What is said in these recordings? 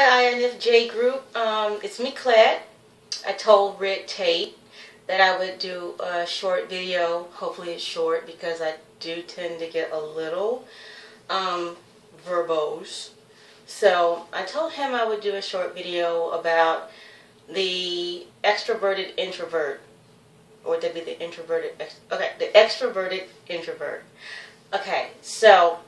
Hi INFJ group, it's me Claire. I told Rick Tate that I would do a short video. Hopefully it's short because I do tend to get a little verbose. So I told him I would do a short video about the extroverted introvert, or would that be the introverted, the extroverted introvert. Okay, so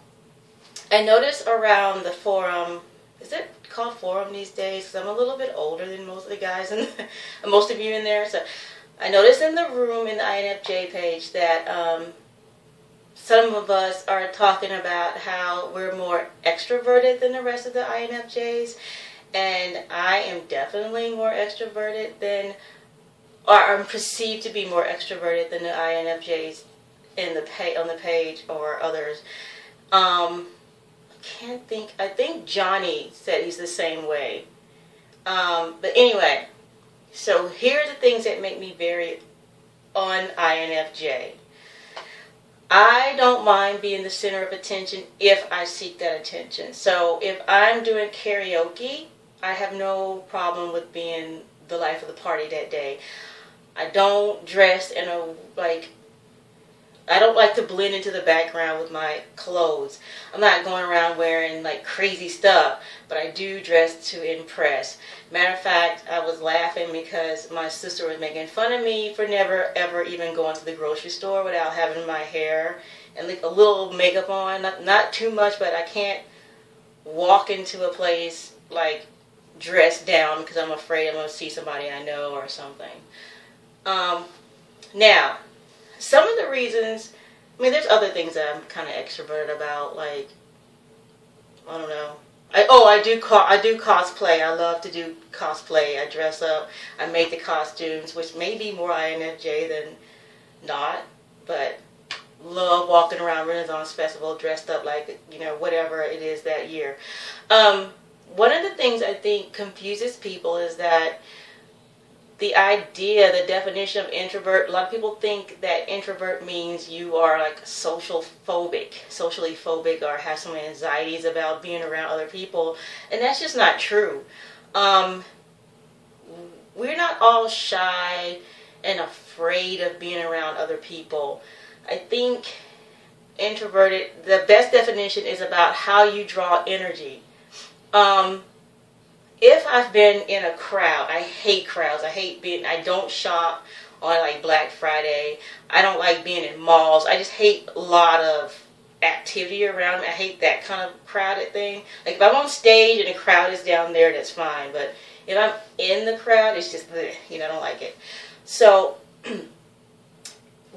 I noticed around the forum, is it called forum these days? Because I'm a little bit older than most of the guys and most of you in there. So I noticed in the room in the INFJ page that some of us are talking about how we're more extroverted than the rest of the INFJs. And I am definitely more extroverted than, or I'm perceived to be more extroverted than the INFJs in on the page or others. I think Johnny said he's the same way. But anyway, so here are the things that make me very un-INFJ. I don't mind being the center of attention if I seek that attention. So if I'm doing karaoke, I have no problem with being the life of the party that day. I don't dress in a, I don't like to blend into the background with my clothes. I'm not going around wearing like crazy stuff, but I do dress to impress. Matter of fact, I was laughing because my sister was making fun of me for never ever even going to the grocery store without having my hair and like a little makeup on. Not too much, but I can't walk into a place like dressed down because I'm afraid I'm going to see somebody I know or something. Now, some of the reasons, I mean, there's other things that I'm kind of extroverted about, like, I don't know. I do cosplay. I love to do cosplay. I dress up. I make the costumes, which may be more INFJ than not, but love walking around Renaissance Festival dressed up like, you know, whatever it is that year. One of the things I think confuses people is that the idea, the definition of introvert, a lot of people think that introvert means you are like socially phobic, or have some anxieties about being around other people, and that's just not true. We're not all shy and afraid of being around other people. I think introverted, the best definition is about how you draw energy. If I've been in a crowd, I hate crowds. I don't shop on like Black Friday. I don't like being in malls. I just hate a lot of activity around me. I hate that kind of crowded thing. Like if I'm on stage and the crowd is down there, that's fine. But if I'm in the crowd, it's just, you know, I don't like it. So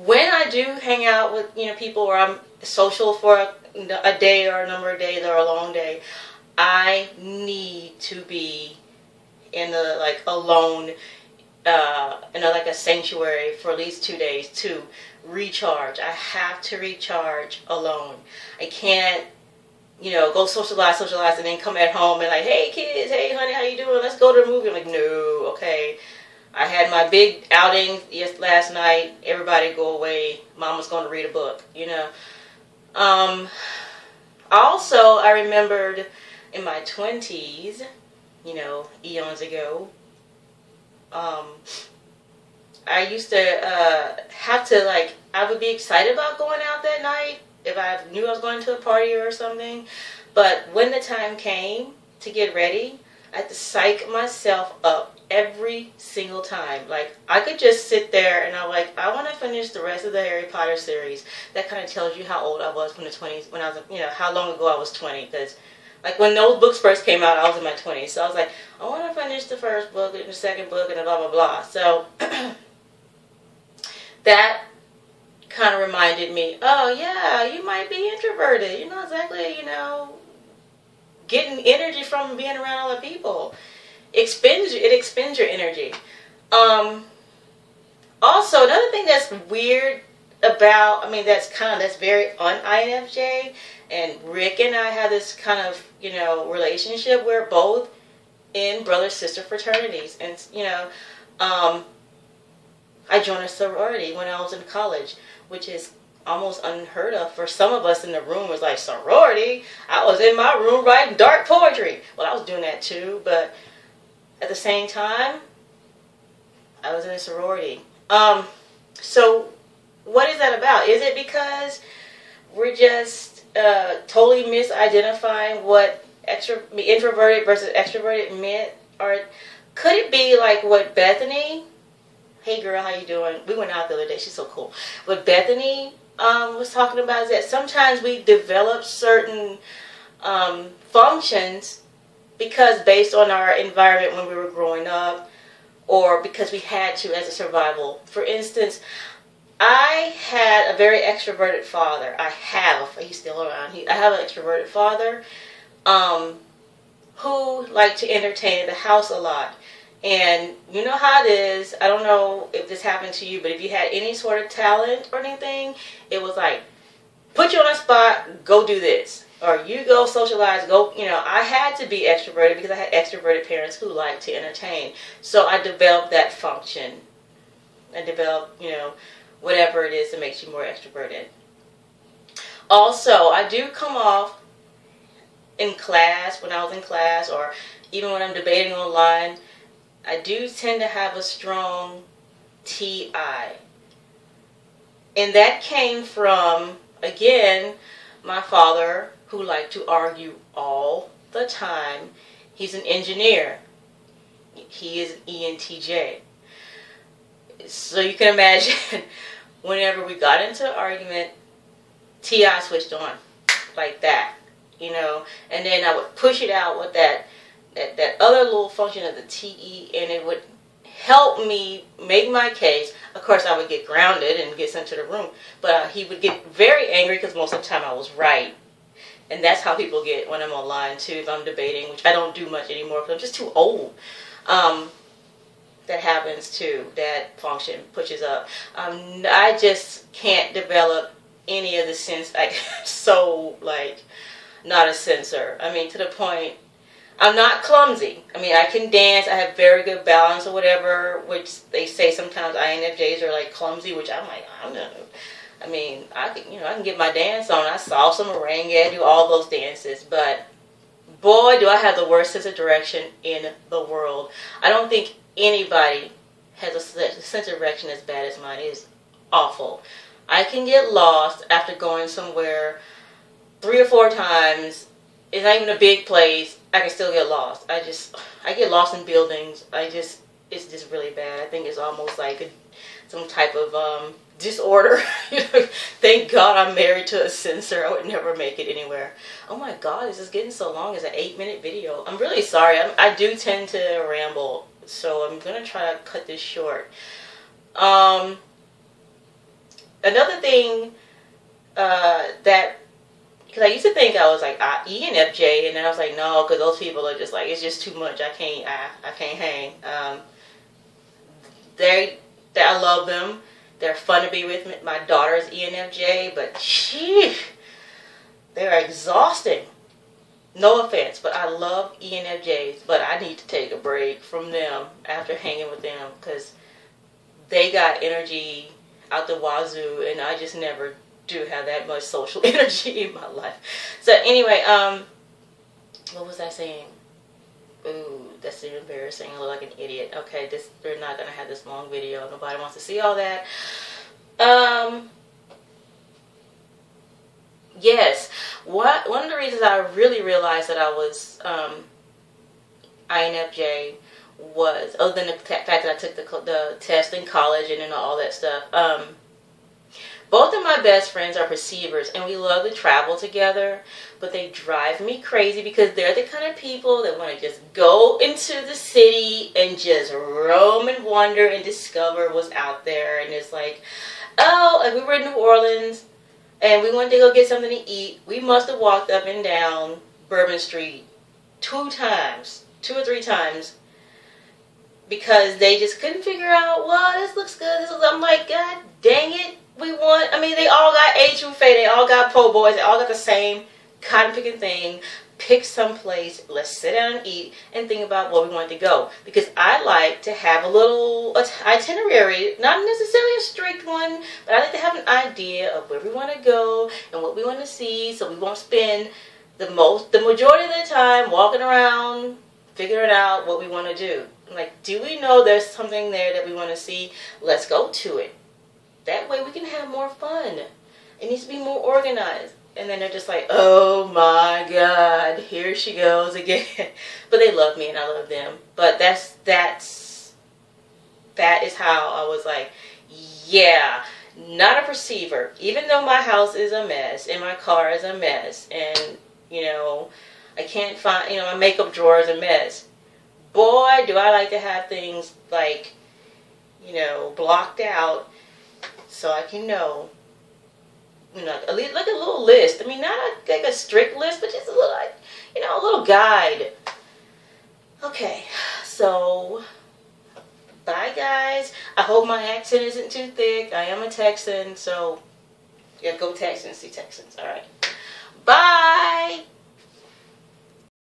when I do hang out with, you know, people where I'm social for a day or a number of days or a long day, I need to be in the alone, in like a sanctuary for at least 2 days to recharge. I have to recharge alone. I can't, you know, go socialize, and then come at home and like, hey kids, hey honey, how you doing? Let's go to the movie. I'm like, no, okay. I had my big outing last night. Everybody go away. Mama's going to read a book, you know. Also, I remembered in my 20s, you know, eons ago, I used to have to, like, I would be excited about going out that night if I knew I was going to a party or something. But when the time came to get ready, I had to psych myself up every single time. Like, I could just sit there and I'm like, I want to finish the rest of the Harry Potter series. That kind of tells you how old I was when I was, you know, how long ago I was 20, because like when those books first came out, I was in my 20s. So I was like, I want to finish the first book and the second book and blah, blah, blah. So that kind of reminded me, oh yeah, you might be introverted. You're not exactly, you know, getting energy from being around other people. It expends your energy. Also, another thing that's weird about, I mean, that's very un-INFJ, and Rick and I have this kind of, you know, relationship. We're both in brother-sister fraternities, and, you know, I joined a sorority when I was in college, which is almost unheard of for some of us in the room. It was like, sorority? I was in my room writing dark poetry. Well, I was doing that too, but at the same time, I was in a sorority. So what is that about? Is it because we're just totally misidentifying what introverted versus extroverted meant? Or could it be like what Bethany, hey girl, how you doing? We went out the other day, she's so cool. What Bethany was talking about is that sometimes we develop certain functions because based on our environment when we were growing up, or because we had to as a survival. For instance, I had a very extroverted father. He's still around. I have an extroverted father who liked to entertain in the house a lot. And you know how it is. I don't know if this happened to you, but if you had any sort of talent or anything, it was like, put you on a spot, go do this. Or you go socialize, go, I had to be extroverted because I had extroverted parents who liked to entertain. So I developed that function. I developed, whatever it is that makes you more extroverted. Also, I do come off in class, when I was in class, or even when I'm debating online, I do tend to have a strong TI. And that came from, again, my father, who liked to argue all the time. He's an engineer. He is an ENTJ. So you can imagine whenever we got into an argument, TI switched on like that, and then I would push it out with that other little function of the TE, and it would help me make my case. Of course, I would get grounded and get sent to the room, but he would get very angry because most of the time I was right. And that's how people get when I'm online too, if I'm debating, which I don't do much anymore because I'm just too old. That happens too. That function pushes up. I just can't develop any of the sense. Not a sensor. I mean, to the point, I'm not clumsy. I mean, I can dance. I have very good balance or whatever, which they say sometimes INFJs are like clumsy, which I'm like, I don't know. I mean, I can get my dance on. I saw some merengue, do all those dances, but boy, do I have the worst sense of direction in the world. I don't think anybody has a sense of direction as bad as mine. It is awful. I can get lost after going somewhere 3 or 4 times. It's not even a big place. I can still get lost. I get lost in buildings. It's just really bad. I think it's almost like some type of disorder. Thank God I'm married to a censor. I would never make it anywhere. Oh my God, this is getting so long. It's an 8-minute video. I'm really sorry. I do tend to ramble, so I'm gonna try to cut this short. Another thing that, because I used to think I was like ENFJ, and then I was like, no, because those people are just like, it's just too much. I can't hang. I love them. They're fun to be with. My daughter's ENFJ, but they're exhausting. No offense, but I love ENFJs, but I need to take a break from them after hanging with them because they got energy out the wazoo, and I just never do have that much social energy in my life. So anyway, what was I saying? Ooh, that's embarrassing. I look like an idiot. Okay, we're not gonna have this long video. Nobody wants to see all that. Yes. One of the reasons I really realized that I was INFJ was, other than the fact that I took the test in college and all that stuff. Both of my best friends are perceivers, and we love to travel together, but they drive me crazy because they're the kind of people that want to just go into the city and just roam and wander and discover what's out there. And it's like, oh, like we were in New Orleans, and we wanted to go get something to eat. We must have walked up and down Bourbon Street 2 or 3 times, because they just couldn't figure out, well, this looks good. I'm like, God dang it. They all got A through Faye. They all got po' boys. They all got the same cotton picking thing. pick some place, let's sit down and eat, and think about where we want to go. Because I like to have a little itinerary, not necessarily a strict one, but I like to have an idea of where we want to go and what we want to see, so we won't spend the majority of the time walking around figuring out what we want to do. Like, do we know there's something there that we want to see? Let's go to it. That way we can have more fun. It needs to be more organized. And then they're just like, oh my God, here she goes again. But they love me and I love them. But that is how I was like, yeah, not a perceiver. Even though my house is a mess and my car is a mess and, you know, I can't find, you know, my makeup drawer is a mess. Boy, do I like to have things like, you know, blocked out so I can know. You know, like a little list. I mean, not like a strict list, but just a little, you know, a little guide. Okay, so bye, guys. I hope my accent isn't too thick. I am a Texan, so yeah, go Texans, see Texans. All right, bye.